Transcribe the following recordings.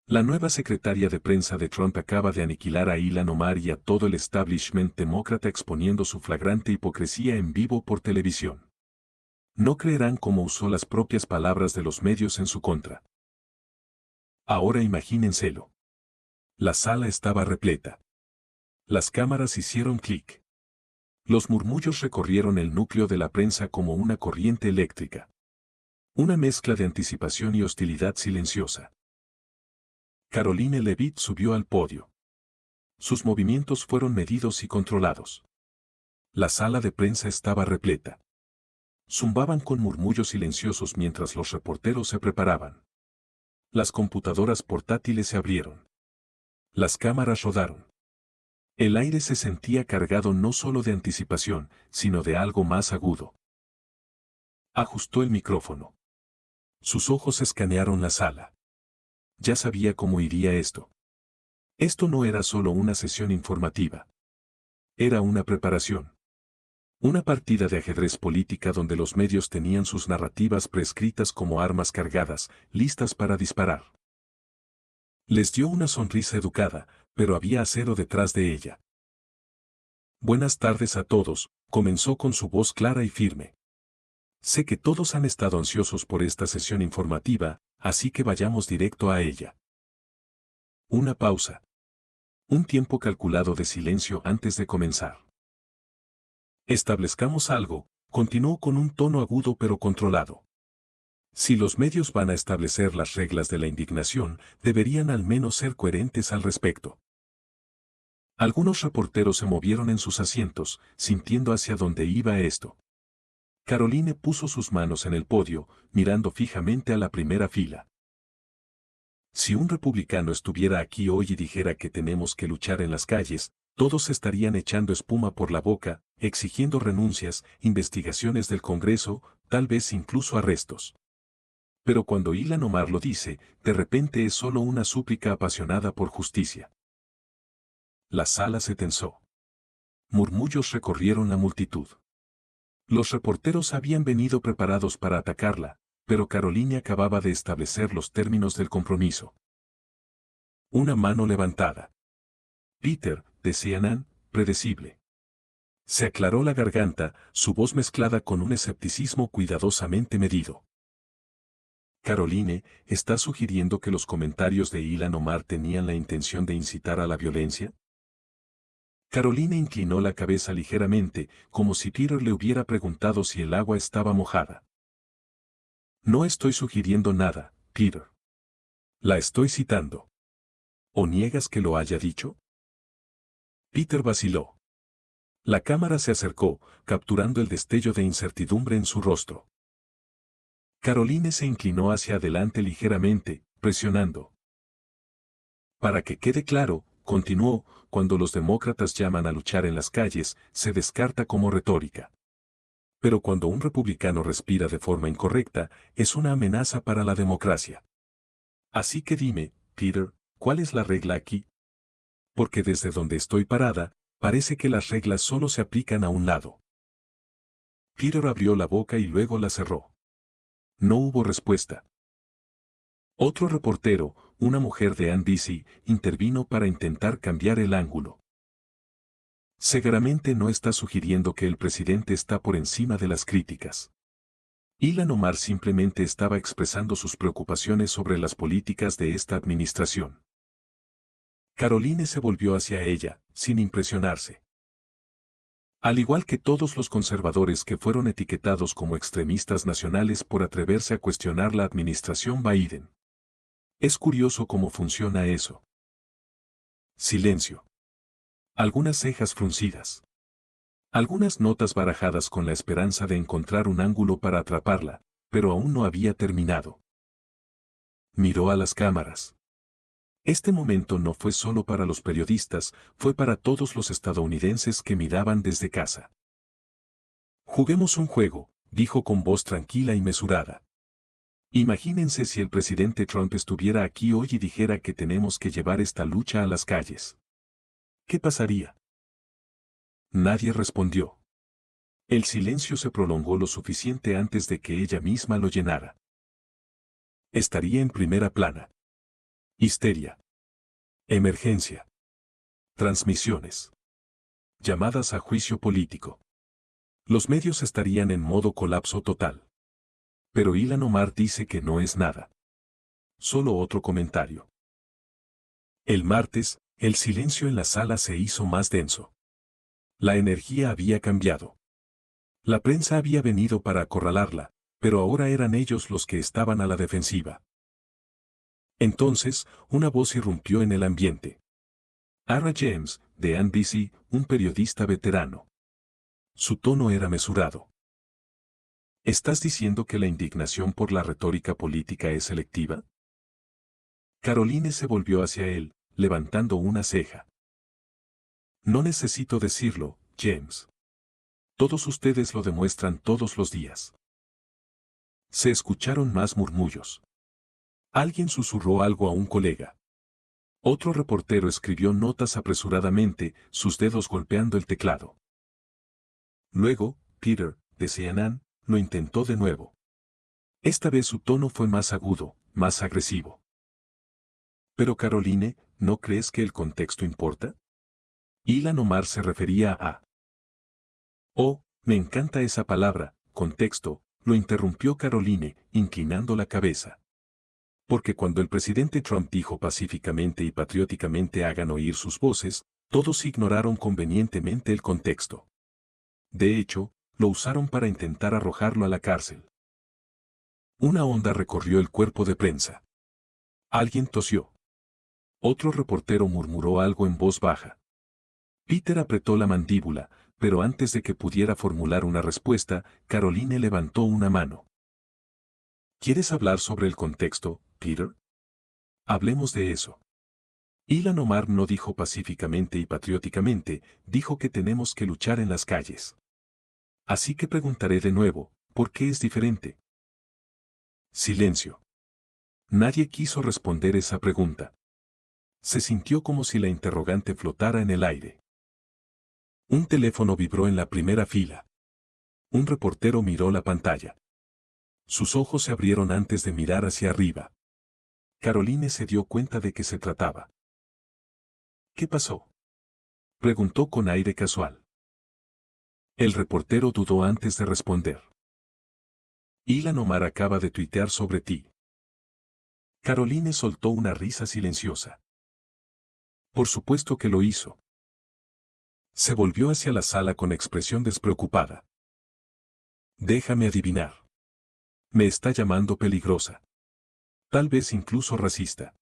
La nueva secretaria de prensa de Trump acaba de aniquilar a Ilhan Omar y a todo el establishment demócrata exponiendo su flagrante hipocresía en vivo por televisión. No creerán cómo usó las propias palabras de los medios en su contra. Ahora imagínenselo. La sala estaba repleta. Las cámaras hicieron clic. Los murmullos recorrieron el núcleo de la prensa como una corriente eléctrica. Una mezcla de anticipación y hostilidad silenciosa. Caroline Leavitt subió al podio. Sus movimientos fueron medidos y controlados. La sala de prensa estaba repleta. Zumbaban con murmullos silenciosos mientras los reporteros se preparaban. Las computadoras portátiles se abrieron. Las cámaras rodaron. El aire se sentía cargado no solo de anticipación, sino de algo más agudo. Ajustó el micrófono. Sus ojos escanearon la sala. Ya sabía cómo iría esto. Esto no era solo una sesión informativa. Era una preparación. Una partida de ajedrez política donde los medios tenían sus narrativas prescritas como armas cargadas, listas para disparar. Les dio una sonrisa educada, pero había acero detrás de ella. Buenas tardes a todos, comenzó con su voz clara y firme. Sé que todos han estado ansiosos por esta sesión informativa, así que vayamos directo a ella. Una pausa. Un tiempo calculado de silencio antes de comenzar. Establezcamos algo, continuó con un tono agudo pero controlado. Si los medios van a establecer las reglas de la indignación, deberían al menos ser coherentes al respecto. Algunos reporteros se movieron en sus asientos, sintiendo hacia dónde iba esto. Caroline puso sus manos en el podio, mirando fijamente a la primera fila. Si un republicano estuviera aquí hoy y dijera que tenemos que luchar en las calles, todos estarían echando espuma por la boca, exigiendo renuncias, investigaciones del Congreso, tal vez incluso arrestos. Pero cuando Ilhan Omar lo dice, de repente es solo una súplica apasionada por justicia. La sala se tensó. Murmullos recorrieron la multitud. Los reporteros habían venido preparados para atacarla, pero Caroline acababa de establecer los términos del compromiso. Una mano levantada. Peter, decía Nan, predecible. Se aclaró la garganta, su voz mezclada con un escepticismo cuidadosamente medido. Caroline, ¿está sugiriendo que los comentarios de Ilhan Omar tenían la intención de incitar a la violencia? Caroline inclinó la cabeza ligeramente, como si Peter le hubiera preguntado si el agua estaba mojada. No estoy sugiriendo nada, Peter. La estoy citando. ¿O niegas que lo haya dicho? Peter vaciló. La cámara se acercó, capturando el destello de incertidumbre en su rostro. Caroline se inclinó hacia adelante ligeramente, presionando. Para que quede claro, continuó, cuando los demócratas llaman a luchar en las calles, se descarta como retórica. Pero cuando un republicano respira de forma incorrecta, es una amenaza para la democracia. Así que dime, Peter, ¿cuál es la regla aquí? Porque desde donde estoy parada, parece que las reglas solo se aplican a un lado. Peter abrió la boca y luego la cerró. No hubo respuesta. Otro reportero, una mujer de NBC, intervino para intentar cambiar el ángulo. Seguramente no está sugiriendo que el presidente está por encima de las críticas. Ilhan Omar simplemente estaba expresando sus preocupaciones sobre las políticas de esta administración. Caroline se volvió hacia ella, sin impresionarse. Al igual que todos los conservadores que fueron etiquetados como extremistas nacionales por atreverse a cuestionar la administración Biden. Es curioso cómo funciona eso. Silencio. Algunas cejas fruncidas. Algunas notas barajadas con la esperanza de encontrar un ángulo para atraparla, pero aún no había terminado. Miró a las cámaras. Este momento no fue solo para los periodistas, fue para todos los estadounidenses que miraban desde casa. Juguemos un juego, dijo con voz tranquila y mesurada. Imagínense si el presidente Trump estuviera aquí hoy y dijera que tenemos que llevar esta lucha a las calles. ¿Qué pasaría? Nadie respondió. El silencio se prolongó lo suficiente antes de que ella misma lo llenara. Estaría en primera plana. Histeria. Emergencia. Transmisiones. Llamadas a juicio político. Los medios estarían en modo colapso total. Pero Ilhan Omar dice que no es nada. Solo otro comentario. El martes, el silencio en la sala se hizo más denso. La energía había cambiado. La prensa había venido para acorralarla, pero ahora eran ellos los que estaban a la defensiva. Entonces, una voz irrumpió en el ambiente. Ara James, de NBC, un periodista veterano. Su tono era mesurado. ¿Estás diciendo que la indignación por la retórica política es selectiva? Caroline se volvió hacia él, levantando una ceja. No necesito decirlo, James. Todos ustedes lo demuestran todos los días. Se escucharon más murmullos. Alguien susurró algo a un colega. Otro reportero escribió notas apresuradamente, sus dedos golpeando el teclado. Luego, Peter, de CNN, lo intentó de nuevo. Esta vez su tono fue más agudo, más agresivo. Pero Caroline, ¿no crees que el contexto importa? Ilhan Omar se refería a... Oh, me encanta esa palabra, contexto, lo interrumpió Caroline, inclinando la cabeza. Porque cuando el presidente Trump dijo pacíficamente y patrióticamente hagan oír sus voces, todos ignoraron convenientemente el contexto. De hecho, lo usaron para intentar arrojarlo a la cárcel. Una onda recorrió el cuerpo de prensa. Alguien tosió. Otro reportero murmuró algo en voz baja. Peter apretó la mandíbula, pero antes de que pudiera formular una respuesta, Caroline levantó una mano. ¿Quieres hablar sobre el contexto, Peter? Hablemos de eso. Ilhan Omar no dijo pacíficamente y patrióticamente, dijo que tenemos que luchar en las calles. Así que preguntaré de nuevo, ¿por qué es diferente? Silencio. Nadie quiso responder esa pregunta. Se sintió como si la interrogante flotara en el aire. Un teléfono vibró en la primera fila. Un reportero miró la pantalla. Sus ojos se abrieron antes de mirar hacia arriba. Caroline se dio cuenta de qué se trataba. ¿Qué pasó? Preguntó con aire casual. El reportero dudó antes de responder. Ilhan Omar acaba de tuitear sobre ti. Caroline soltó una risa silenciosa. Por supuesto que lo hizo. Se volvió hacia la sala con expresión despreocupada. Déjame adivinar. Me está llamando peligrosa. Tal vez incluso racista.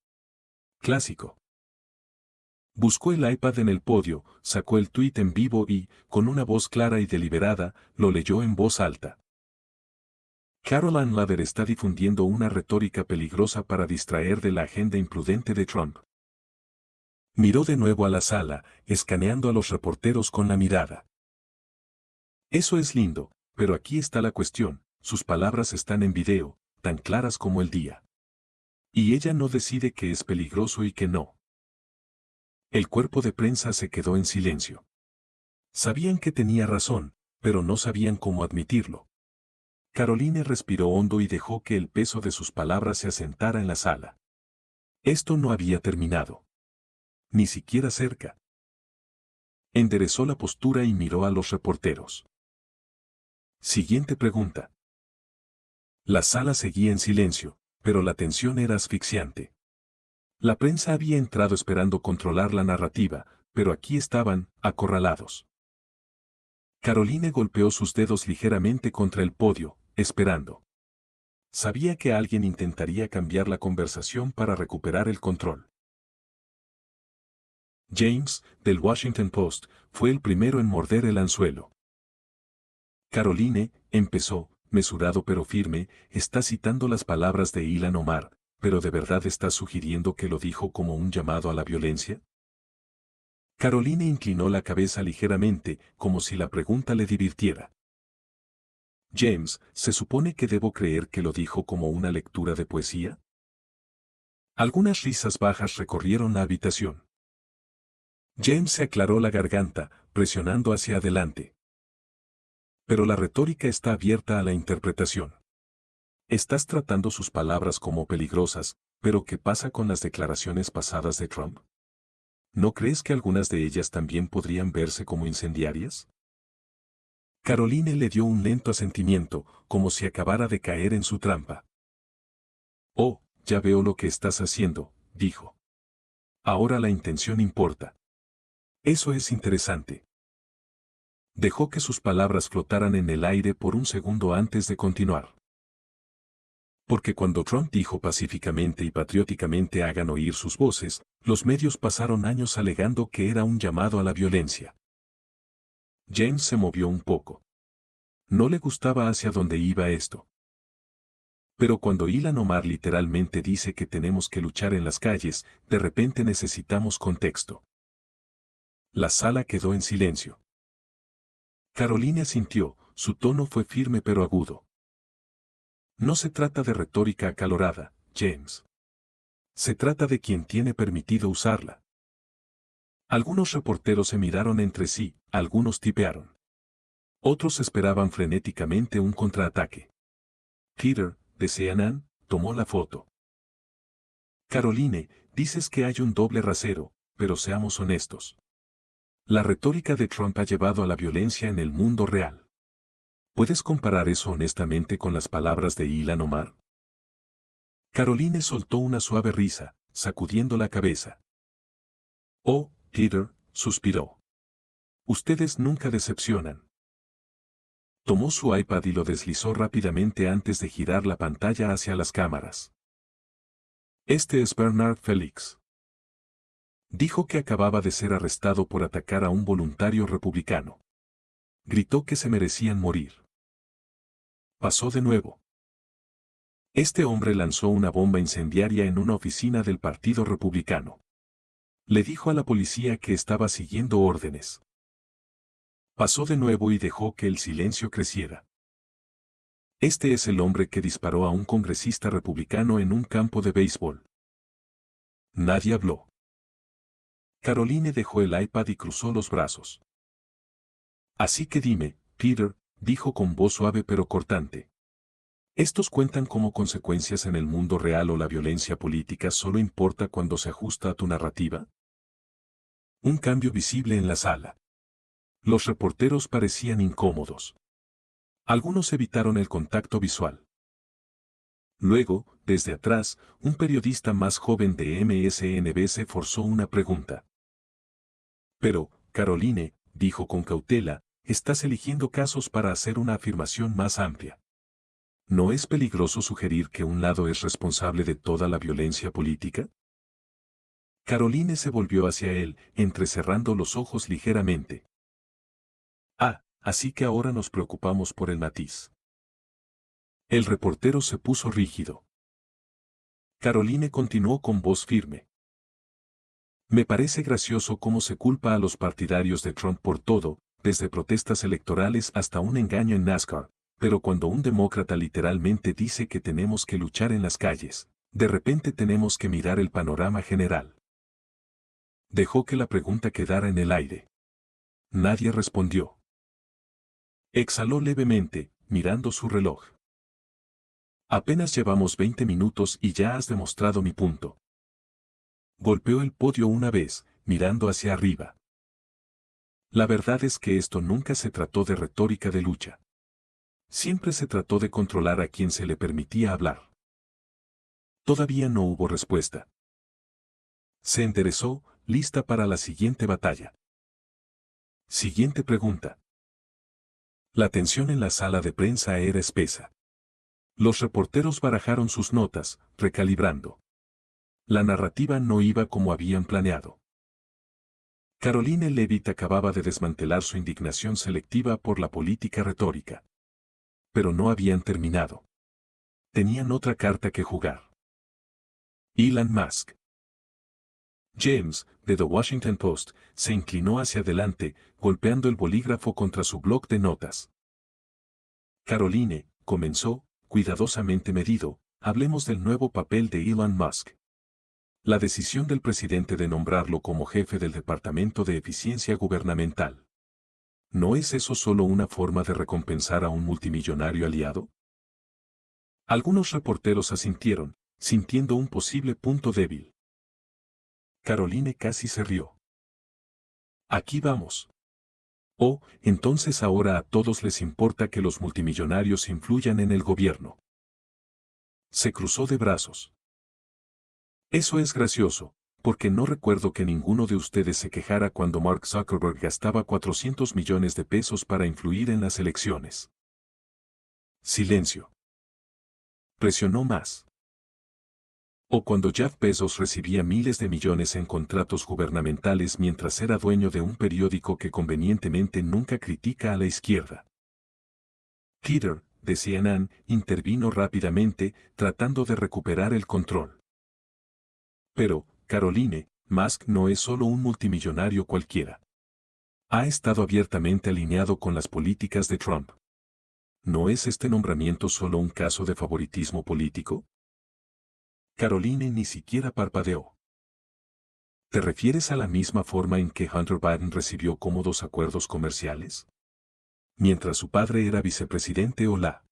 Clásico. Buscó el iPad en el podio, sacó el tuit en vivo y, con una voz clara y deliberada, lo leyó en voz alta. Caroline Leavitt está difundiendo una retórica peligrosa para distraer de la agenda imprudente de Trump. Miró de nuevo a la sala, escaneando a los reporteros con la mirada. Eso es lindo, pero aquí está la cuestión, sus palabras están en video, tan claras como el día. Y ella no decide qué es peligroso y qué no. El cuerpo de prensa se quedó en silencio. Sabían que tenía razón, pero no sabían cómo admitirlo. Caroline respiró hondo y dejó que el peso de sus palabras se asentara en la sala. Esto no había terminado. Ni siquiera cerca. Enderezó la postura y miró a los reporteros. Siguiente pregunta. La sala seguía en silencio, pero la tensión era asfixiante. La prensa había entrado esperando controlar la narrativa, pero aquí estaban, acorralados. Caroline golpeó sus dedos ligeramente contra el podio, esperando. Sabía que alguien intentaría cambiar la conversación para recuperar el control. James, del Washington Post, fue el primero en morder el anzuelo. Caroline, empezó, mesurado pero firme, está citando las palabras de Ilhan Omar, pero ¿de verdad está sugiriendo que lo dijo como un llamado a la violencia? Caroline inclinó la cabeza ligeramente, como si la pregunta le divirtiera. James, ¿se supone que debo creer que lo dijo como una lectura de poesía? Algunas risas bajas recorrieron la habitación. James se aclaró la garganta, presionando hacia adelante. Pero la retórica está abierta a la interpretación. Estás tratando sus palabras como peligrosas, Pero ¿qué pasa con las declaraciones pasadas de Trump? ¿No crees que algunas de ellas también podrían verse como incendiarias? Caroline le dio un lento asentimiento, como si acabara de caer en su trampa. Oh, ya veo lo que estás haciendo, dijo. Ahora la intención importa. Eso es interesante. Dejó que sus palabras flotaran en el aire por un segundo antes de continuar. Porque cuando Trump dijo pacíficamente y patrióticamente hagan oír sus voces, los medios pasaron años alegando que era un llamado a la violencia. James se movió un poco. No le gustaba hacia dónde iba esto. Pero cuando Ilhan Omar literalmente dice que tenemos que luchar en las calles, de repente necesitamos contexto. La sala quedó en silencio. Carolina asintió, su tono fue firme pero agudo. No se trata de retórica acalorada, James. Se trata de quien tiene permitido usarla. Algunos reporteros se miraron entre sí, algunos tipearon. Otros esperaban frenéticamente un contraataque. Peter, de CNN, tomó la foto. Caroline, dices que hay un doble rasero, pero seamos honestos. La retórica de Trump ha llevado a la violencia en el mundo real. ¿Puedes comparar eso honestamente con las palabras de Ilhan Omar? Caroline soltó una suave risa, sacudiendo la cabeza. Oh, Peter, suspiró. Ustedes nunca decepcionan. Tomó su iPad y lo deslizó rápidamente antes de girar la pantalla hacia las cámaras. Este es Bernard Felix. Dijo que acababa de ser arrestado por atacar a un voluntario republicano. Gritó que se merecían morir. Pasó de nuevo. Este hombre lanzó una bomba incendiaria en una oficina del Partido Republicano. Le dijo a la policía que estaba siguiendo órdenes. Pasó de nuevo y dejó que el silencio creciera. Este es el hombre que disparó a un congresista republicano en un campo de béisbol. Nadie habló. Caroline dejó el iPad y cruzó los brazos. Así que dime, Peter, dijo con voz suave pero cortante. ¿Estos cuentan como consecuencias en el mundo real o la violencia política solo importa cuando se ajusta a tu narrativa? Un cambio visible en la sala. Los reporteros parecían incómodos. Algunos evitaron el contacto visual. Luego, desde atrás, un periodista más joven de MSNBC forzó una pregunta. Pero, Caroline, dijo con cautela, estás eligiendo casos para hacer una afirmación más amplia. ¿No es peligroso sugerir que un lado es responsable de toda la violencia política? Caroline se volvió hacia él, entrecerrando los ojos ligeramente. Ah, así que ahora nos preocupamos por el matiz. El reportero se puso rígido. Caroline continuó con voz firme. Me parece gracioso cómo se culpa a los partidarios de Trump por todo, desde protestas electorales hasta un engaño en NASCAR, pero cuando un demócrata literalmente dice que tenemos que luchar en las calles, de repente tenemos que mirar el panorama general. Dejó que la pregunta quedara en el aire. Nadie respondió. Exhaló levemente, mirando su reloj. Apenas llevamos 20 minutos y ya has demostrado mi punto. Golpeó el podio una vez, mirando hacia arriba. La verdad es que esto nunca se trató de retórica de lucha. Siempre se trató de controlar a quien se le permitía hablar. Todavía no hubo respuesta. Se enderezó, lista para la siguiente batalla. Siguiente pregunta. La tensión en la sala de prensa era espesa. Los reporteros barajaron sus notas, recalibrando. La narrativa no iba como habían planeado. Caroline Levitt acababa de desmantelar su indignación selectiva por la política retórica. Pero no habían terminado. Tenían otra carta que jugar. Elon Musk. James, de The Washington Post, se inclinó hacia adelante, golpeando el bolígrafo contra su bloc de notas. Caroline, comenzó, cuidadosamente medido, hablemos del nuevo papel de Elon Musk. La decisión del presidente de nombrarlo como jefe del Departamento de Eficiencia Gubernamental. ¿No es eso solo una forma de recompensar a un multimillonario aliado? Algunos reporteros asintieron, sintiendo un posible punto débil. Caroline casi se rió. Aquí vamos. Oh, entonces ahora a todos les importa que los multimillonarios influyan en el gobierno. Se cruzó de brazos. Eso es gracioso, porque no recuerdo que ninguno de ustedes se quejara cuando Mark Zuckerberg gastaba 400 millones de pesos para influir en las elecciones. Silencio. Presionó más. O cuando Jeff Bezos recibía miles de millones en contratos gubernamentales mientras era dueño de un periódico que convenientemente nunca critica a la izquierda. Peter, de CNN, intervino rápidamente, tratando de recuperar el control. Pero, Caroline, Musk no es solo un multimillonario cualquiera. Ha estado abiertamente alineado con las políticas de Trump. ¿No es este nombramiento solo un caso de favoritismo político? Caroline ni siquiera parpadeó. ¿Te refieres a la misma forma en que Hunter Biden recibió cómodos acuerdos comerciales? Mientras su padre era vicepresidente o la.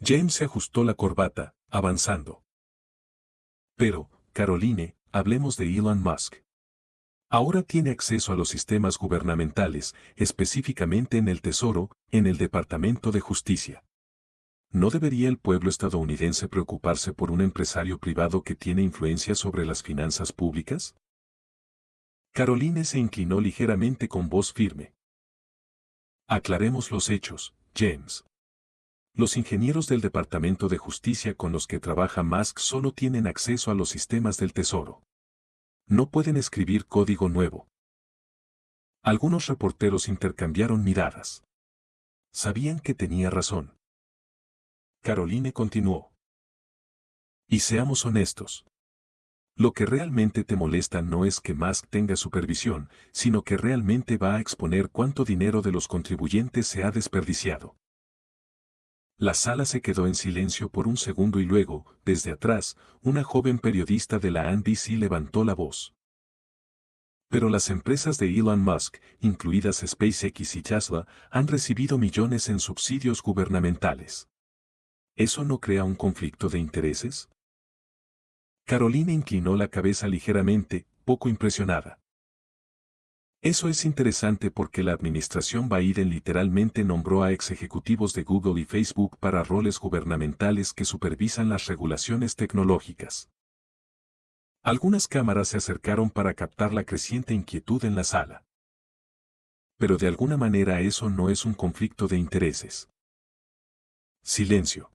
James se ajustó la corbata, avanzando. Pero, Caroline, hablemos de Elon Musk. Ahora tiene acceso a los sistemas gubernamentales, específicamente en el Tesoro, en el Departamento de Justicia. ¿No debería el pueblo estadounidense preocuparse por un empresario privado que tiene influencia sobre las finanzas públicas? Caroline se inclinó ligeramente con voz firme. Aclaremos los hechos, James. Los ingenieros del Departamento de Justicia con los que trabaja Musk solo tienen acceso a los sistemas del Tesoro. No pueden escribir código nuevo. Algunos reporteros intercambiaron miradas. Sabían que tenía razón. Caroline continuó. Y seamos honestos. Lo que realmente te molesta no es que Musk tenga supervisión, sino que realmente va a exponer cuánto dinero de los contribuyentes se ha desperdiciado. La sala se quedó en silencio por un segundo y luego, desde atrás, una joven periodista de la NBC levantó la voz. Pero las empresas de Elon Musk, incluidas SpaceX y Tesla, han recibido millones en subsidios gubernamentales. ¿Eso no crea un conflicto de intereses? Caroline inclinó la cabeza ligeramente, poco impresionada. Eso es interesante porque la administración Biden literalmente nombró a ex ejecutivos de Google y Facebook para roles gubernamentales que supervisan las regulaciones tecnológicas. Algunas cámaras se acercaron para captar la creciente inquietud en la sala. Pero de alguna manera eso no es un conflicto de intereses. Silencio.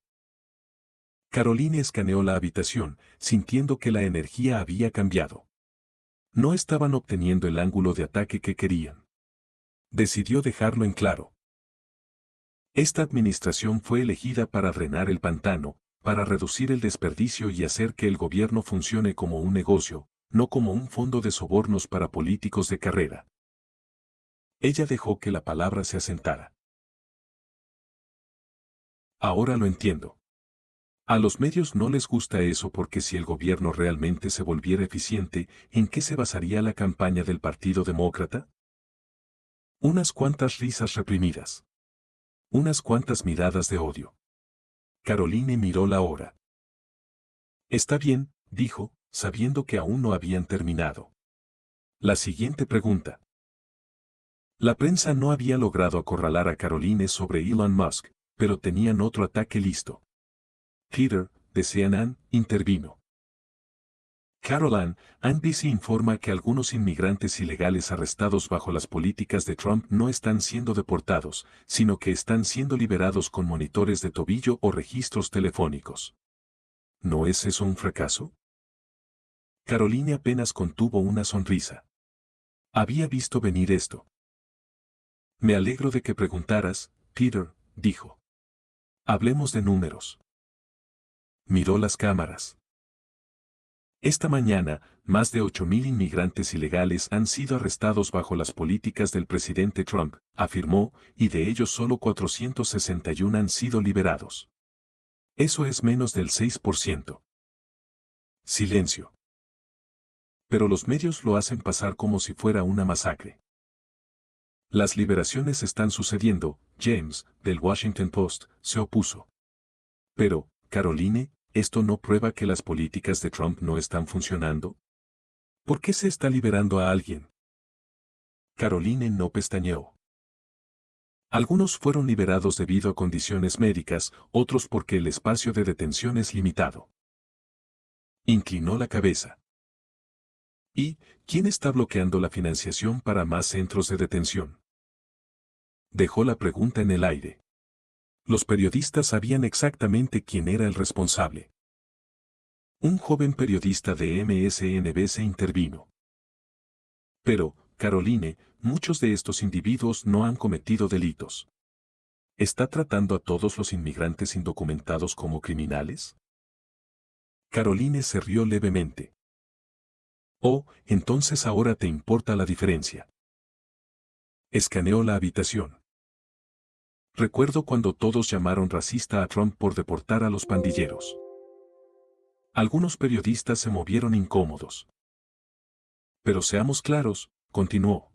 Caroline escaneó la habitación, sintiendo que la energía había cambiado. No estaban obteniendo el ángulo de ataque que querían. Decidió dejarlo en claro. Esta administración fue elegida para drenar el pantano, para reducir el desperdicio y hacer que el gobierno funcione como un negocio, no como un fondo de sobornos para políticos de carrera. Ella dejó que la palabra se asentara. Ahora lo entiendo. A los medios no les gusta eso porque si el gobierno realmente se volviera eficiente, ¿en qué se basaría la campaña del Partido Demócrata? Unas cuantas risas reprimidas. Unas cuantas miradas de odio. Caroline miró la hora. Está bien, dijo, sabiendo que aún no habían terminado. La siguiente pregunta. La prensa no había logrado acorralar a Caroline sobre Elon Musk, pero tenían otro ataque listo. Peter, de CNN, intervino. Caroline, NBC informa que algunos inmigrantes ilegales arrestados bajo las políticas de Trump no están siendo deportados, sino que están siendo liberados con monitores de tobillo o registros telefónicos. ¿No es eso un fracaso? Caroline apenas contuvo una sonrisa. Había visto venir esto. Me alegro de que preguntaras, Peter, dijo. Hablemos de números. Miró las cámaras. Esta mañana, más de 8.000 inmigrantes ilegales han sido arrestados bajo las políticas del presidente Trump, afirmó, y de ellos solo 461 han sido liberados. Eso es menos del 6%. Silencio. Pero los medios lo hacen pasar como si fuera una masacre. Las liberaciones están sucediendo, James, del Washington Post, se opuso. Pero, Caroline, ¿esto no prueba que las políticas de Trump no están funcionando? ¿Por qué se está liberando a alguien? Caroline no pestañeó. Algunos fueron liberados debido a condiciones médicas, otros porque el espacio de detención es limitado. Inclinó la cabeza. ¿Y quién está bloqueando la financiación para más centros de detención? Dejó la pregunta en el aire. Los periodistas sabían exactamente quién era el responsable. Un joven periodista de MSNBC intervino. Pero, Caroline, muchos de estos individuos no han cometido delitos. ¿Está tratando a todos los inmigrantes indocumentados como criminales? Caroline se rió levemente. Oh, entonces ahora te importa la diferencia. Escaneó la habitación. Recuerdo cuando todos llamaron racista a Trump por deportar a los pandilleros. Algunos periodistas se movieron incómodos. Pero seamos claros, continuó.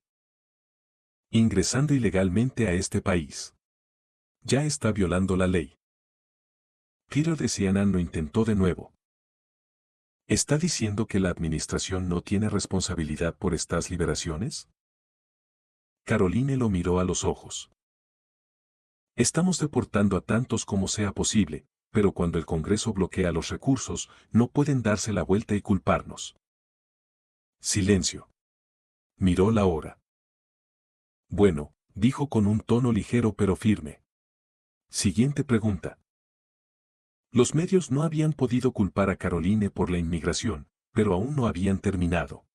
Ingresando ilegalmente a este país. Ya está violando la ley. Peter de Cianan lo intentó de nuevo. ¿Está diciendo que la administración no tiene responsabilidad por estas liberaciones? Caroline lo miró a los ojos. Estamos deportando a tantos como sea posible, pero cuando el Congreso bloquea los recursos, no pueden darse la vuelta y culparnos. Silencio. Miró la hora. Bueno, dijo con un tono ligero pero firme. Siguiente pregunta. Los medios no habían podido culpar a Caroline por la inmigración, pero aún no habían terminado.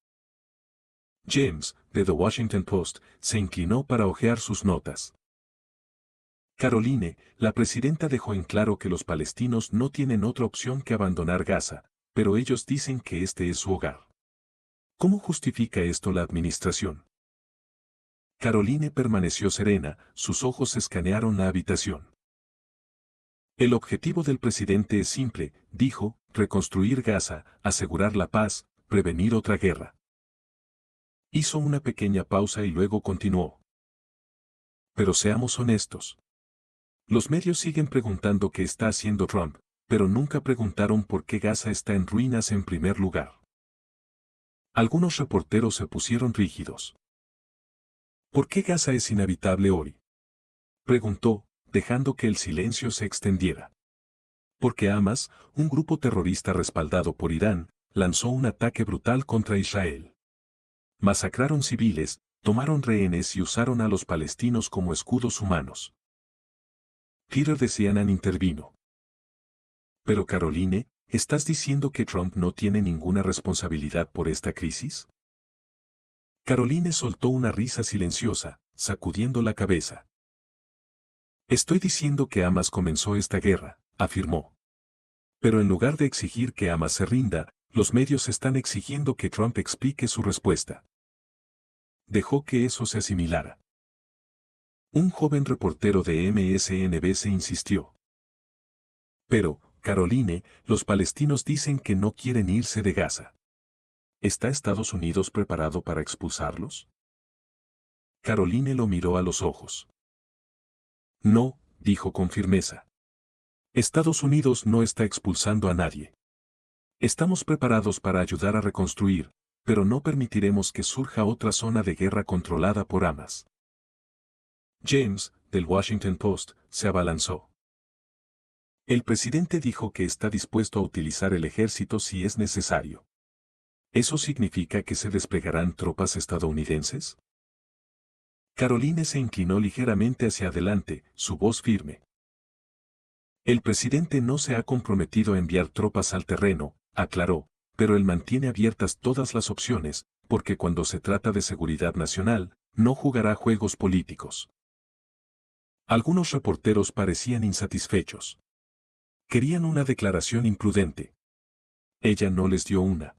James, de The Washington Post, se inclinó para hojear sus notas. Caroline, la presidenta dejó en claro que los palestinos no tienen otra opción que abandonar Gaza, pero ellos dicen que este es su hogar. ¿Cómo justifica esto la administración? Caroline permaneció serena, sus ojos escanearon la habitación. El objetivo del presidente es simple, dijo, reconstruir Gaza, asegurar la paz, prevenir otra guerra. Hizo una pequeña pausa y luego continuó. Pero seamos honestos. Los medios siguen preguntando qué está haciendo Trump, pero nunca preguntaron por qué Gaza está en ruinas en primer lugar. Algunos reporteros se pusieron rígidos. ¿Por qué Gaza es inhabitable hoy? Preguntó, dejando que el silencio se extendiera. Porque Hamas, un grupo terrorista respaldado por Irán, lanzó un ataque brutal contra Israel. Masacraron civiles, tomaron rehenes y usaron a los palestinos como escudos humanos. Peter de Cianan intervino. Pero Caroline, ¿estás diciendo que Trump no tiene ninguna responsabilidad por esta crisis? Caroline soltó una risa silenciosa, sacudiendo la cabeza. Estoy diciendo que Hamas comenzó esta guerra, afirmó. Pero en lugar de exigir que Hamas se rinda, los medios están exigiendo que Trump explique su respuesta. Dejó que eso se asimilara. Un joven reportero de MSNBC insistió. Pero, Caroline, los palestinos dicen que no quieren irse de Gaza. ¿Está Estados Unidos preparado para expulsarlos? Caroline lo miró a los ojos. No, dijo con firmeza. Estados Unidos no está expulsando a nadie. Estamos preparados para ayudar a reconstruir, pero no permitiremos que surja otra zona de guerra controlada por Hamas. James, del Washington Post, se abalanzó. El presidente dijo que está dispuesto a utilizar el ejército si es necesario. ¿Eso significa que se desplegarán tropas estadounidenses? Caroline se inclinó ligeramente hacia adelante, su voz firme. El presidente no se ha comprometido a enviar tropas al terreno, aclaró, pero él mantiene abiertas todas las opciones, porque cuando se trata de seguridad nacional, no jugará juegos políticos. Algunos reporteros parecían insatisfechos. Querían una declaración imprudente. Ella no les dio una.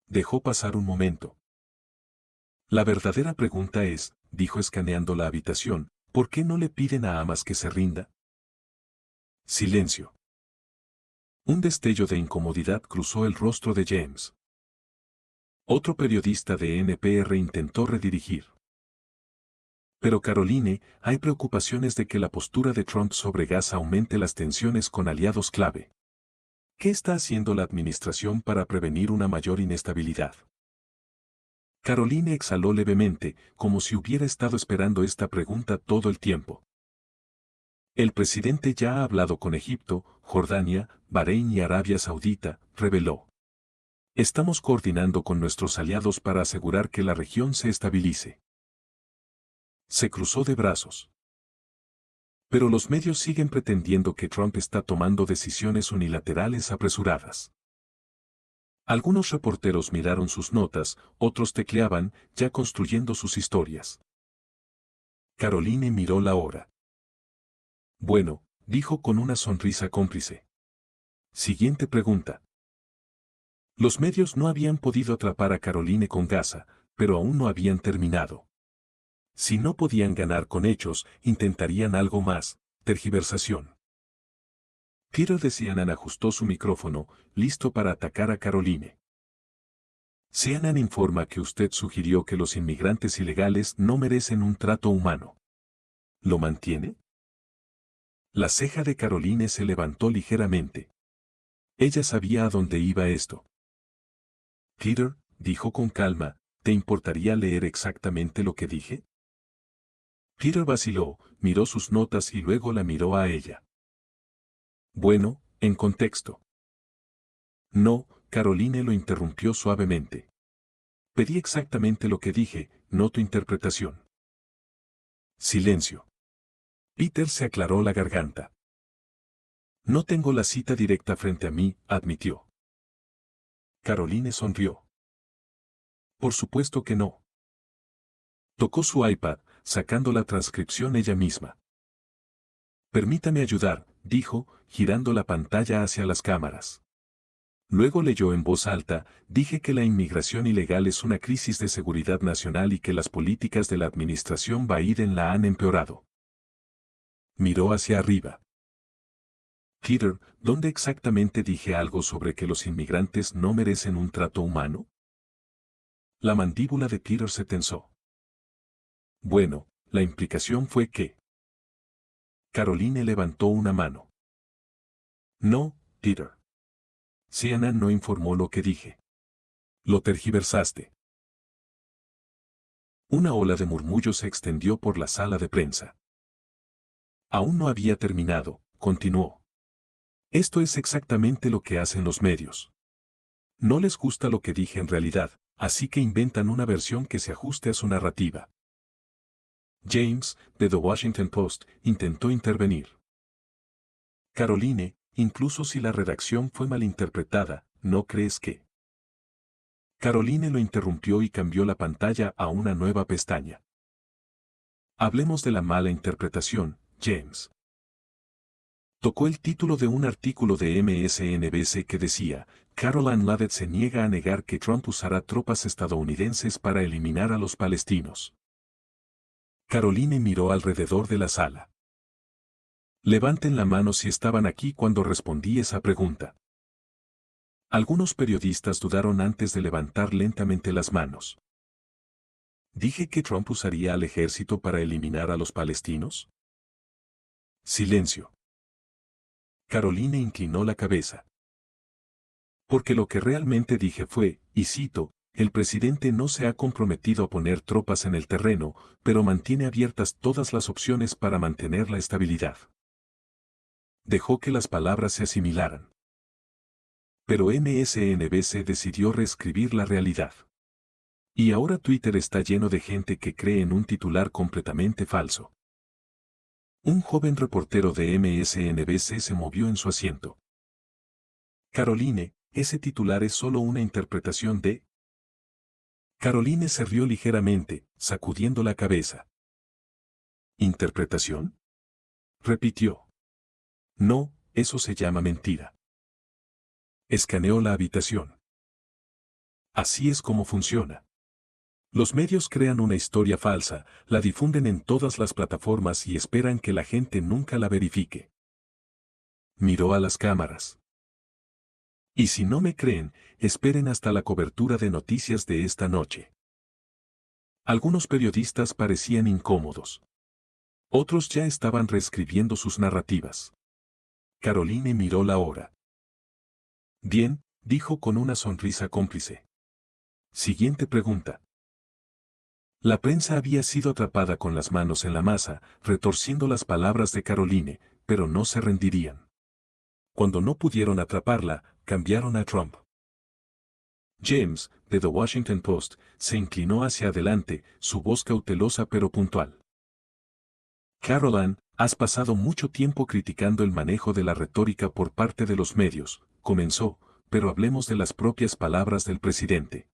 Dejó pasar un momento. La verdadera pregunta es, dijo escaneando la habitación, ¿por qué no le piden a Hamas que se rinda? Silencio. Un destello de incomodidad cruzó el rostro de James. Otro periodista de NPR intentó redirigir. Pero Caroline, hay preocupaciones de que la postura de Trump sobre Gaza aumente las tensiones con aliados clave. ¿Qué está haciendo la administración para prevenir una mayor inestabilidad? Caroline exhaló levemente, como si hubiera estado esperando esta pregunta todo el tiempo. El presidente ya ha hablado con Egipto, Jordania, Bahrein y Arabia Saudita, reveló. Estamos coordinando con nuestros aliados para asegurar que la región se estabilice. Se cruzó de brazos. Pero los medios siguen pretendiendo que Trump está tomando decisiones unilaterales apresuradas. Algunos reporteros miraron sus notas, otros tecleaban, ya construyendo sus historias. Caroline miró la hora. Bueno, dijo con una sonrisa cómplice. Siguiente pregunta. Los medios no habían podido atrapar a Caroline con Gaza, pero aún no habían terminado. Si no podían ganar con hechos, intentarían algo más, tergiversación. Peter de CNN ajustó su micrófono, listo para atacar a Caroline. CNN informa que usted sugirió que los inmigrantes ilegales no merecen un trato humano. ¿Lo mantiene? La ceja de Caroline se levantó ligeramente. Ella sabía a dónde iba esto. Peter, dijo con calma, ¿te importaría leer exactamente lo que dije? Peter vaciló, miró sus notas y luego la miró a ella. Bueno, en contexto. No, Caroline lo interrumpió suavemente. Pedí exactamente lo que dije, no tu interpretación. Silencio. Peter se aclaró la garganta. No tengo la cita directa frente a mí, admitió. Caroline sonrió. Por supuesto que no. Tocó su iPad, sacando la transcripción ella misma. Permítame ayudar, dijo, girando la pantalla hacia las cámaras. Luego leyó en voz alta, dije que la inmigración ilegal es una crisis de seguridad nacional y que las políticas de la administración Biden la han empeorado. Miró hacia arriba. Peter, ¿dónde exactamente dije algo sobre que los inmigrantes no merecen un trato humano? La mandíbula de Peter se tensó. Bueno, la implicación fue que... Caroline levantó una mano. No, Peter. CNN no informó lo que dije. Lo tergiversaste. Una ola de murmullos se extendió por la sala de prensa. Aún no había terminado, continuó. Esto es exactamente lo que hacen los medios. No les gusta lo que dije en realidad, así que inventan una versión que se ajuste a su narrativa. James, de The Washington Post, intentó intervenir. Caroline, incluso si la redacción fue malinterpretada, ¿no crees que? Caroline lo interrumpió y cambió la pantalla a una nueva pestaña. Hablemos de la mala interpretación, James. Tocó el título de un artículo de MSNBC que decía, Caroline Leavitt se niega a negar que Trump usará tropas estadounidenses para eliminar a los palestinos. Caroline miró alrededor de la sala. Levanten la mano si estaban aquí cuando respondí esa pregunta. Algunos periodistas dudaron antes de levantar lentamente las manos. ¿Dije que Trump usaría al ejército para eliminar a los palestinos? Silencio. Caroline inclinó la cabeza. Porque lo que realmente dije fue, y cito, el presidente no se ha comprometido a poner tropas en el terreno, pero mantiene abiertas todas las opciones para mantener la estabilidad. Dejó que las palabras se asimilaran. Pero MSNBC decidió reescribir la realidad. Y ahora Twitter está lleno de gente que cree en un titular completamente falso. Un joven reportero de MSNBC se movió en su asiento. Caroline, ese titular es solo una interpretación de... Caroline se rió ligeramente, sacudiendo la cabeza. ¿Interpretación? Repitió. No, eso se llama mentira. Escaneó la habitación. Así es como funciona. Los medios crean una historia falsa, la difunden en todas las plataformas y esperan que la gente nunca la verifique. Miró a las cámaras. Y si no me creen, esperen hasta la cobertura de noticias de esta noche. Algunos periodistas parecían incómodos. Otros ya estaban reescribiendo sus narrativas. Caroline miró la hora. Bien, dijo con una sonrisa cómplice. Siguiente pregunta. La prensa había sido atrapada con las manos en la masa, retorciendo las palabras de Caroline, pero no se rendirían. Cuando no pudieron atraparla, cambiaron a Trump. James, de The Washington Post, se inclinó hacia adelante, su voz cautelosa pero puntual. Caroline, has pasado mucho tiempo criticando el manejo de la retórica por parte de los medios, comenzó, pero hablemos de las propias palabras del presidente.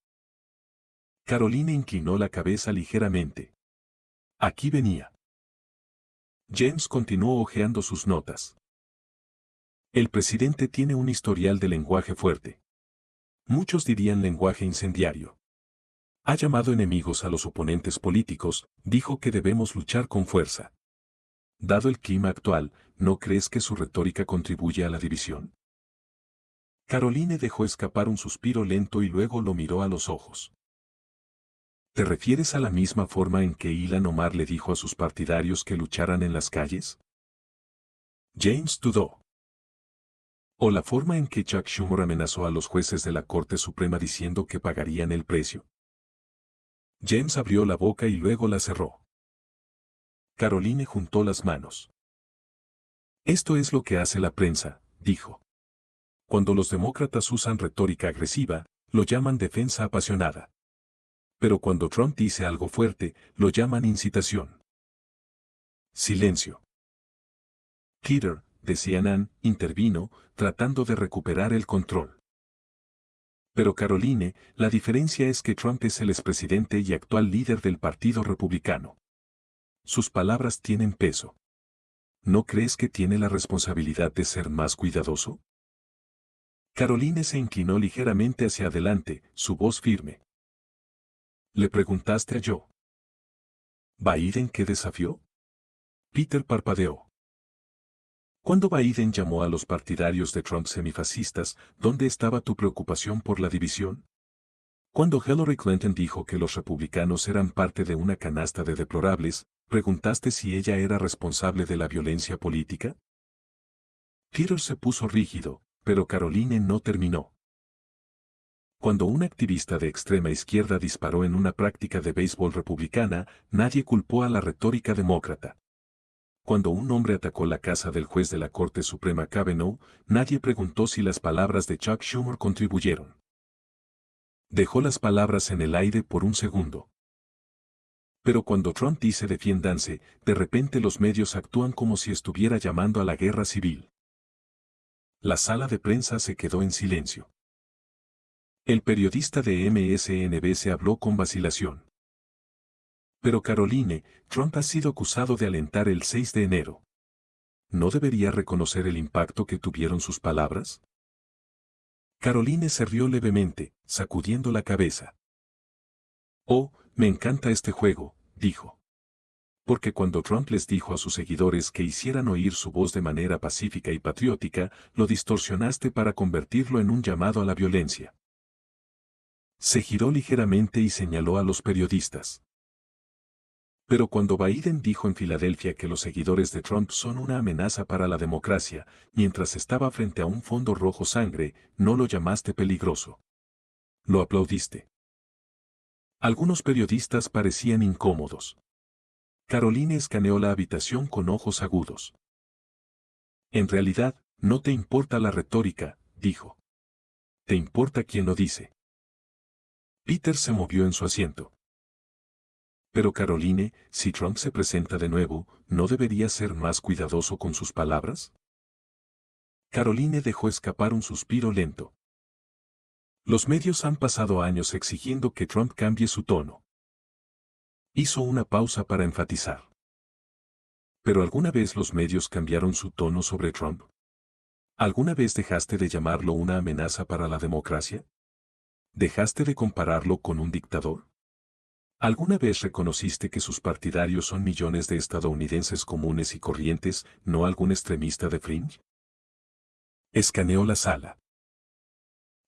Caroline inclinó la cabeza ligeramente. Aquí venía. James continuó hojeando sus notas. El presidente tiene un historial de lenguaje fuerte. Muchos dirían lenguaje incendiario. Ha llamado enemigos a los oponentes políticos, dijo que debemos luchar con fuerza. Dado el clima actual, ¿no crees que su retórica contribuye a la división? Caroline dejó escapar un suspiro lento y luego lo miró a los ojos. ¿Te refieres a la misma forma en que Ilhan Omar le dijo a sus partidarios que lucharan en las calles? James dudó. ¿O la forma en que Chuck Schumer amenazó a los jueces de la Corte Suprema diciendo que pagarían el precio? James abrió la boca y luego la cerró. Caroline juntó las manos. Esto es lo que hace la prensa, dijo. Cuando los demócratas usan retórica agresiva, lo llaman defensa apasionada. Pero cuando Trump dice algo fuerte, lo llaman incitación. Silencio. Peter, de CNN, intervino, tratando de recuperar el control. Pero Caroline, la diferencia es que Trump es el expresidente y actual líder del Partido Republicano. Sus palabras tienen peso. ¿No crees que tiene la responsabilidad de ser más cuidadoso? Caroline se inclinó ligeramente hacia adelante, su voz firme. ¿Le preguntaste a Joe Biden qué desafió? Peter parpadeó. Cuando Biden llamó a los partidarios de Trump semifascistas, ¿dónde estaba tu preocupación por la división? Cuando Hillary Clinton dijo que los republicanos eran parte de una canasta de deplorables, ¿preguntaste si ella era responsable de la violencia política? Peter se puso rígido, pero Caroline no terminó. Cuando un activista de extrema izquierda disparó en una práctica de béisbol republicana, nadie culpó a la retórica demócrata. Cuando un hombre atacó la casa del juez de la Corte Suprema Kavanaugh, nadie preguntó si las palabras de Chuck Schumer contribuyeron. Dejó las palabras en el aire por un segundo. Pero cuando Trump dice defiéndanse, de repente los medios actúan como si estuviera llamando a la guerra civil. La sala de prensa se quedó en silencio. El periodista de MSNBC habló con vacilación. Pero Caroline, Trump ha sido acusado de alentar el 6 de enero. ¿No debería reconocer el impacto que tuvieron sus palabras? Caroline se rió levemente, sacudiendo la cabeza. Oh, me encanta este juego, dijo. Porque cuando Trump les dijo a sus seguidores que hicieran oír su voz de manera pacífica y patriótica, lo distorsionaste para convertirlo en un llamado a la violencia. Se giró ligeramente y señaló a los periodistas. Pero cuando Biden dijo en Filadelfia que los seguidores de Trump son una amenaza para la democracia, mientras estaba frente a un fondo rojo sangre, no lo llamaste peligroso. Lo aplaudiste. Algunos periodistas parecían incómodos. Caroline escaneó la habitación con ojos agudos. En realidad, no te importa la retórica, dijo. Te importa quién lo dice. Peter se movió en su asiento. Pero Caroline, si Trump se presenta de nuevo, ¿no debería ser más cuidadoso con sus palabras? Caroline dejó escapar un suspiro lento. Los medios han pasado años exigiendo que Trump cambie su tono. Hizo una pausa para enfatizar. ¿Pero alguna vez los medios cambiaron su tono sobre Trump? ¿Alguna vez dejaste de llamarlo una amenaza para la democracia? ¿Dejaste de compararlo con un dictador? ¿Alguna vez reconociste que sus partidarios son millones de estadounidenses comunes y corrientes, no algún extremista de fringe? Escaneó la sala.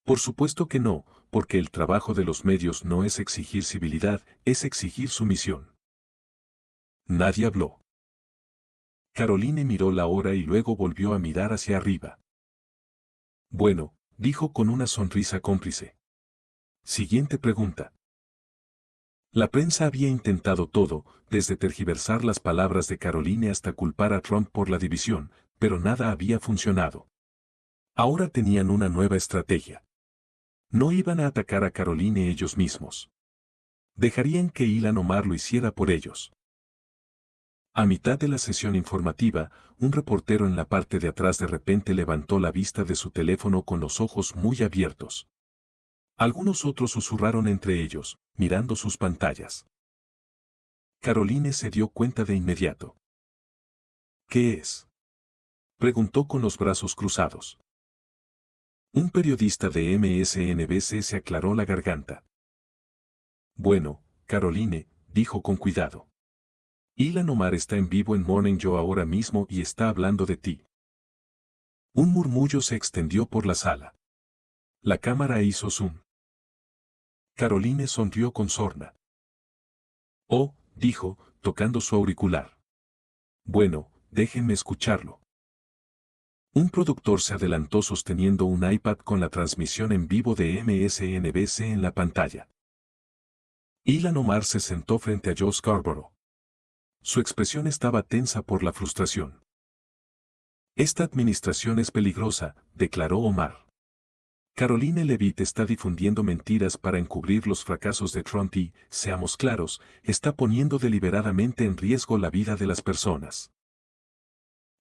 Por supuesto que no, porque el trabajo de los medios no es exigir civilidad, es exigir sumisión. Nadie habló. Caroline miró la hora y luego volvió a mirar hacia arriba. Bueno, dijo con una sonrisa cómplice. Siguiente pregunta. La prensa había intentado todo, desde tergiversar las palabras de Caroline hasta culpar a Trump por la división, pero nada había funcionado. Ahora tenían una nueva estrategia. No iban a atacar a Caroline ellos mismos. Dejarían que Ilhan Omar lo hiciera por ellos. A mitad de la sesión informativa, un reportero en la parte de atrás de repente levantó la vista de su teléfono con los ojos muy abiertos. Algunos otros susurraron entre ellos, mirando sus pantallas. Caroline se dio cuenta de inmediato. ¿Qué es? Preguntó con los brazos cruzados. Un periodista de MSNBC se aclaró la garganta. Bueno, Caroline, dijo con cuidado. Ilhan Omar está en vivo en Morning Joe ahora mismo y está hablando de ti. Un murmullo se extendió por la sala. La cámara hizo zoom. Caroline sonrió con sorna. Oh, dijo, tocando su auricular. Bueno, déjenme escucharlo. Un productor se adelantó sosteniendo un iPad con la transmisión en vivo de MSNBC en la pantalla. Ilhan Omar se sentó frente a Joe Scarborough. Su expresión estaba tensa por la frustración. Esta administración es peligrosa, declaró Omar. Caroline Levitt está difundiendo mentiras para encubrir los fracasos de Trump y, seamos claros, está poniendo deliberadamente en riesgo la vida de las personas.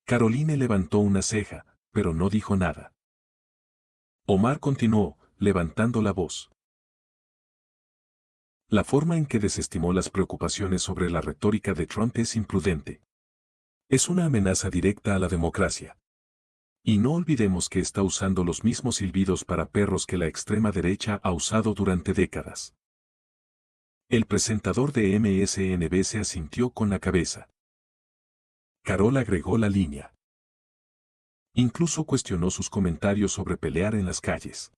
Caroline levantó una ceja, pero no dijo nada. Omar continuó, levantando la voz. La forma en que desestimó las preocupaciones sobre la retórica de Trump es imprudente. Es una amenaza directa a la democracia. Y no olvidemos que está usando los mismos silbidos para perros que la extrema derecha ha usado durante décadas. El presentador de MSNBC asintió con la cabeza. Carol agregó la línea. Incluso cuestionó sus comentarios sobre pelear en las calles.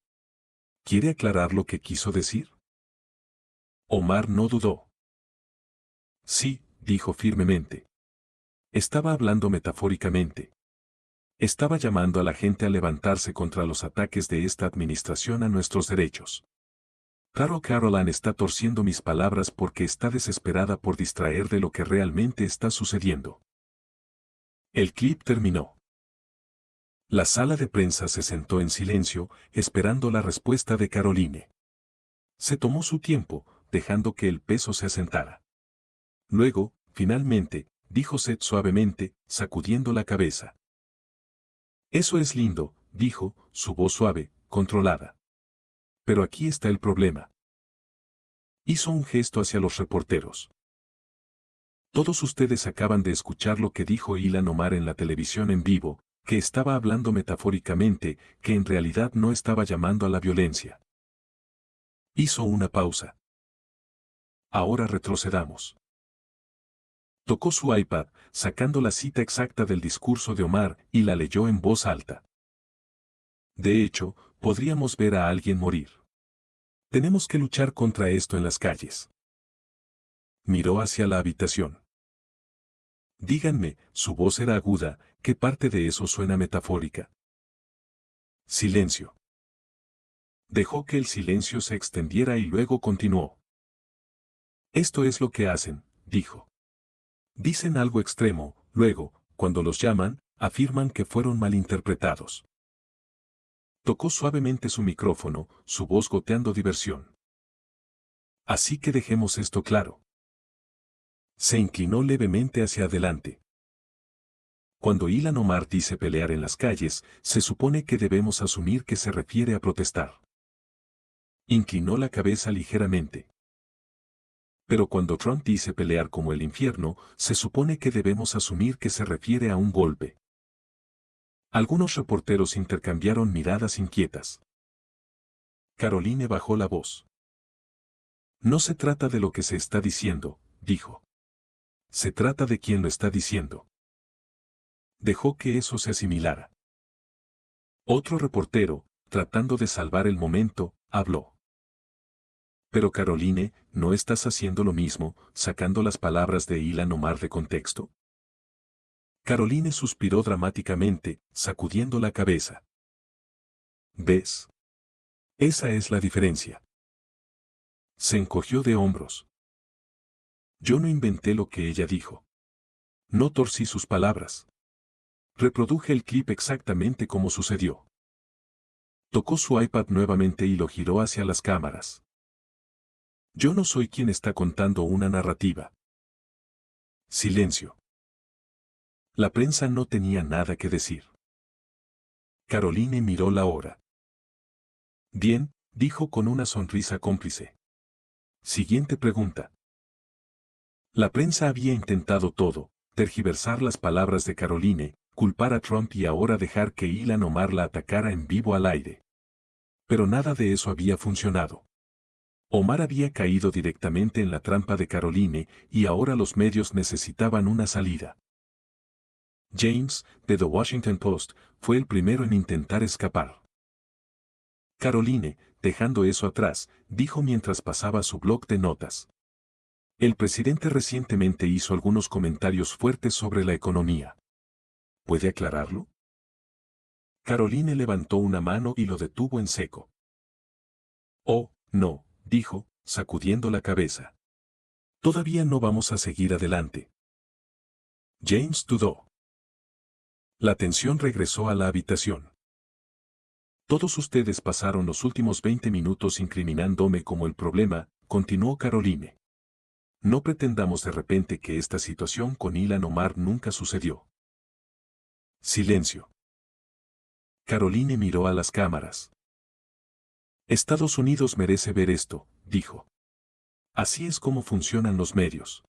¿Quiere aclarar lo que quiso decir? Omar no dudó. Sí, dijo firmemente. Estaba hablando metafóricamente. Estaba llamando a la gente a levantarse contra los ataques de esta administración a nuestros derechos. Claro, Caroline está torciendo mis palabras porque está desesperada por distraer de lo que realmente está sucediendo. El clip terminó. La sala de prensa se sentó en silencio, esperando la respuesta de Caroline. Se tomó su tiempo, dejando que el peso se asentara. Luego, finalmente, dijo Seth suavemente, sacudiendo la cabeza. Eso es lindo, dijo, su voz suave, controlada. Pero aquí está el problema. Hizo un gesto hacia los reporteros. Todos ustedes acaban de escuchar lo que dijo Ilhan Omar en la televisión en vivo, que estaba hablando metafóricamente, que en realidad no estaba llamando a la violencia. Hizo una pausa. Ahora retrocedamos. Tocó su iPad, sacando la cita exacta del discurso de Omar, y la leyó en voz alta. De hecho, podríamos ver a alguien morir. Tenemos que luchar contra esto en las calles. Miró hacia la habitación. Díganme, su voz era aguda, ¿qué parte de eso suena metafórica? Silencio. Dejó que el silencio se extendiera y luego continuó. Esto es lo que hacen, dijo. Dicen algo extremo, luego, cuando los llaman, afirman que fueron malinterpretados. Tocó suavemente su micrófono, su voz goteando diversión. Así que dejemos esto claro. Se inclinó levemente hacia adelante. Cuando Ilhan Omar dice pelear en las calles, se supone que debemos asumir que se refiere a protestar. Inclinó la cabeza ligeramente. Pero cuando Trump dice pelear como el infierno, se supone que debemos asumir que se refiere a un golpe. Algunos reporteros intercambiaron miradas inquietas. Caroline bajó la voz. No se trata de lo que se está diciendo, dijo. Se trata de quién lo está diciendo. Dejó que eso se asimilara. Otro reportero, tratando de salvar el momento, habló. Pero Caroline, ¿no estás haciendo lo mismo, sacando las palabras de Ilhan Omar de contexto? Caroline suspiró dramáticamente, sacudiendo la cabeza. ¿Ves? Esa es la diferencia. Se encogió de hombros. Yo no inventé lo que ella dijo. No torcí sus palabras. Reproduje el clip exactamente como sucedió. Tocó su iPad nuevamente y lo giró hacia las cámaras. Yo no soy quien está contando una narrativa. Silencio. La prensa no tenía nada que decir. Caroline miró la hora. Bien, dijo con una sonrisa cómplice. Siguiente pregunta. La prensa había intentado todo, tergiversar las palabras de Caroline, culpar a Trump y ahora dejar que Ilhan Omar la atacara en vivo al aire. Pero nada de eso había funcionado. Omar había caído directamente en la trampa de Caroline y ahora los medios necesitaban una salida. James, de The Washington Post, fue el primero en intentar escapar. Caroline, dejando eso atrás, dijo mientras pasaba su bloc de notas. El presidente recientemente hizo algunos comentarios fuertes sobre la economía. ¿Puede aclararlo? Caroline levantó una mano y lo detuvo en seco. Oh, no, dijo, sacudiendo la cabeza. Todavía no vamos a seguir adelante. James dudó. La tensión regresó a la habitación. Todos ustedes pasaron los últimos 20 minutos incriminándome como el problema, continuó Caroline. No pretendamos de repente que esta situación con Ilhan Omar nunca sucedió. Silencio. Caroline miró a las cámaras. Estados Unidos merece ver esto, dijo. Así es como funcionan los medios.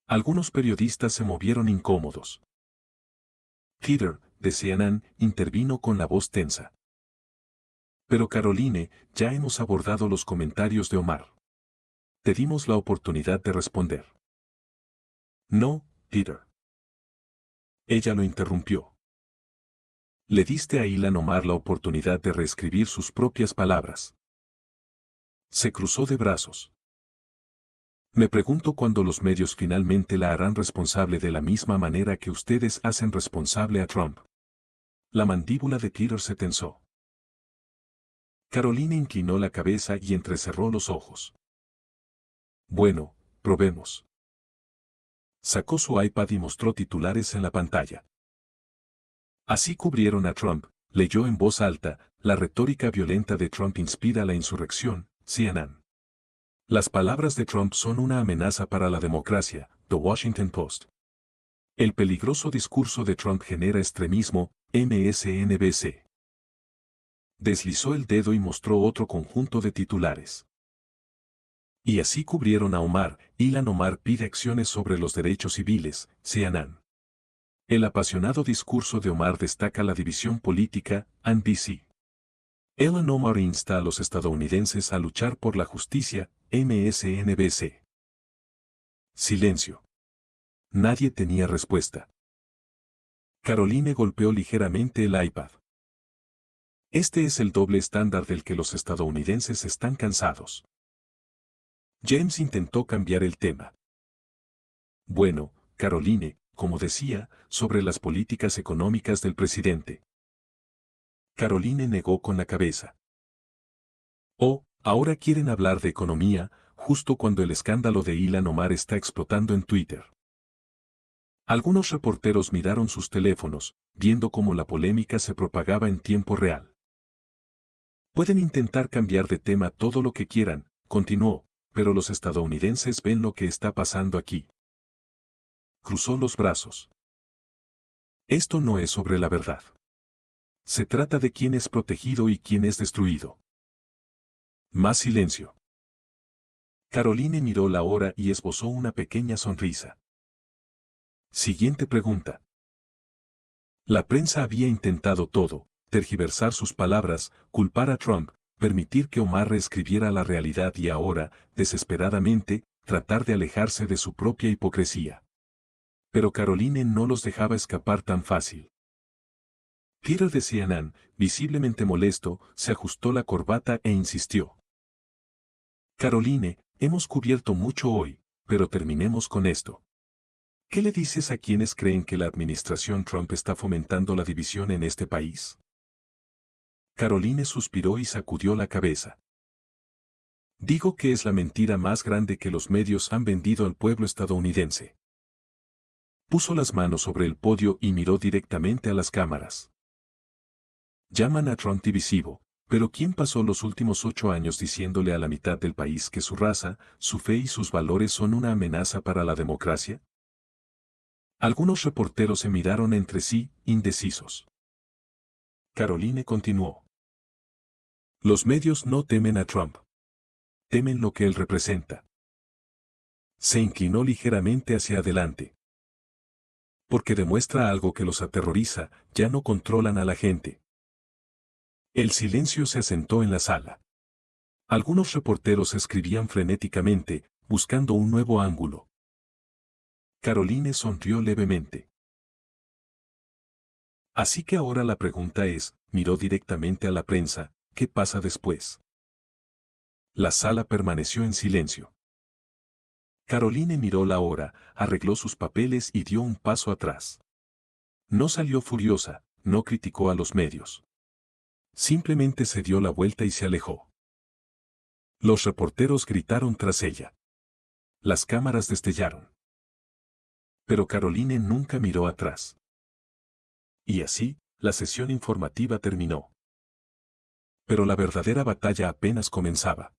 Algunos periodistas se movieron incómodos. Peter, de CNN, intervino con la voz tensa. Pero Caroline, ya hemos abordado los comentarios de Omar. Te dimos la oportunidad de responder. No, Peter. Ella lo interrumpió. Le diste a Ilhan Omar la oportunidad de reescribir sus propias palabras. Se cruzó de brazos. Me pregunto cuándo los medios finalmente la harán responsable de la misma manera que ustedes hacen responsable a Trump. La mandíbula de Peter se tensó. Caroline inclinó la cabeza y entrecerró los ojos. Bueno, probemos. Sacó su iPad y mostró titulares en la pantalla. Así cubrieron a Trump, leyó en voz alta, la retórica violenta de Trump inspira la insurrección, CNN. Las palabras de Trump son una amenaza para la democracia, The Washington Post. El peligroso discurso de Trump genera extremismo, MSNBC. Deslizó el dedo y mostró otro conjunto de titulares. Y así cubrieron a Omar, Ilhan Omar pide acciones sobre los derechos civiles, CNN. El apasionado discurso de Omar destaca la división política, NBC. Ilhan Omar insta a los estadounidenses a luchar por la justicia, MSNBC. Silencio. Nadie tenía respuesta. Caroline golpeó ligeramente el iPad. Este es el doble estándar del que los estadounidenses están cansados. James intentó cambiar el tema. Bueno, Caroline, como decía, sobre las políticas económicas del presidente. Caroline negó con la cabeza. Oh, ahora quieren hablar de economía, justo cuando el escándalo de Ilhan Omar está explotando en Twitter. Algunos reporteros miraron sus teléfonos, viendo cómo la polémica se propagaba en tiempo real. Pueden intentar cambiar de tema todo lo que quieran, continuó, pero los estadounidenses ven lo que está pasando aquí. Cruzó los brazos. Esto no es sobre la verdad. Se trata de quién es protegido y quién es destruido. Más silencio. Caroline miró la hora y esbozó una pequeña sonrisa. Siguiente pregunta. La prensa había intentado todo, tergiversar sus palabras, culpar a Trump, permitir que Omar reescribiera la realidad y ahora, desesperadamente, tratar de alejarse de su propia hipocresía. Pero Caroline no los dejaba escapar tan fácil. Peter de CNN, visiblemente molesto, se ajustó la corbata e insistió. Caroline, hemos cubierto mucho hoy, pero terminemos con esto. ¿Qué le dices a quienes creen que la administración Trump está fomentando la división en este país? Caroline suspiró y sacudió la cabeza. Digo que es la mentira más grande que los medios han vendido al pueblo estadounidense. Puso las manos sobre el podio y miró directamente a las cámaras. Llaman a Trump divisivo, pero ¿quién pasó los últimos 8 años diciéndole a la mitad del país que su raza, su fe y sus valores son una amenaza para la democracia? Algunos reporteros se miraron entre sí, indecisos. Caroline continuó. Los medios no temen a Trump. Temen lo que él representa. Se inclinó ligeramente hacia adelante. Porque demuestra algo que los aterroriza, ya no controlan a la gente. El silencio se asentó en la sala. Algunos reporteros escribían frenéticamente, buscando un nuevo ángulo. Caroline sonrió levemente. Así que ahora la pregunta es, miró directamente a la prensa, ¿qué pasa después? La sala permaneció en silencio. Caroline miró la hora, arregló sus papeles y dio un paso atrás. No salió furiosa, no criticó a los medios. Simplemente se dio la vuelta y se alejó. Los reporteros gritaron tras ella. Las cámaras destellaron. Pero Caroline nunca miró atrás. Y así, la sesión informativa terminó. Pero la verdadera batalla apenas comenzaba.